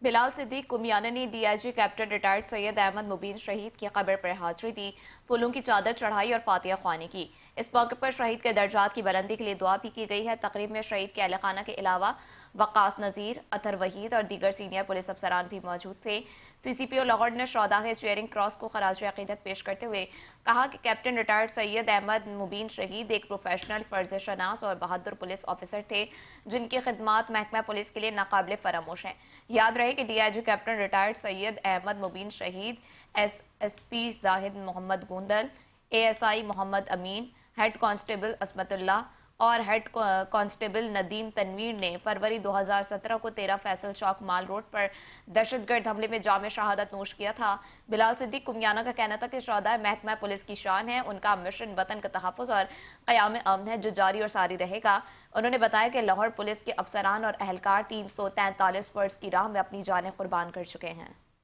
بلال صدیق کمیانہ نے D I G captain retired Syed Ahmed Mubeen شہید کی قبر پر حاضری دی، پھولوں کی چادر چڑھائی اور فاتحہ خوانی کی۔ اس موقع پر شہید کے درجات کی بلندی کے لیے دعا بھی کی گئی ہے۔ تقریب میں شہید کے اہل خانہ کے علاوہ وقاص نذیر، اطہر وحید اور دیگر سینئر پولیس افسران بھی موجود تھے۔ سی سی پی او لاہور نے شہداء چیئرنگ کراس کو خراج عقیدت پیش کرتے ہوئے کہا کہ کیپٹن ریٹائرڈ سید احمد مبین شہید ایک پروفیشنل، فرض شناس اور بہادر پولیس آفیسر تھے جن کی خدمات محکمہ پولیس کے لیے ناقابل فراموش ہیں۔ یاد رہے کہ D I G captain retired Syed Ahmed Mubeen شہید، S P Zahid Muhammad Gondal, A S I Muhammad Amin, head constable Ismat Ullah اور ہیڈ کانسٹیبل ندیم تنویر نے فروری 2017 کو 13 فیصل چوک مال روڈ پر دہشت گرد حملے میں جام شہادت نوش کیا تھا۔ بلال صدیق کمیانہ کا کہنا تھا کہ شہداء محکمہ پولیس کی شان ہے، ان کا مشن وطن کا تحفظ اور قیام امن ہے جو جاری اور ساری رہے گا۔ انہوں نے بتایا کہ لاہور پولیس کے افسران اور اہلکار 343 فرض کی راہ میں اپنی جانیں قربان کر چکے ہیں۔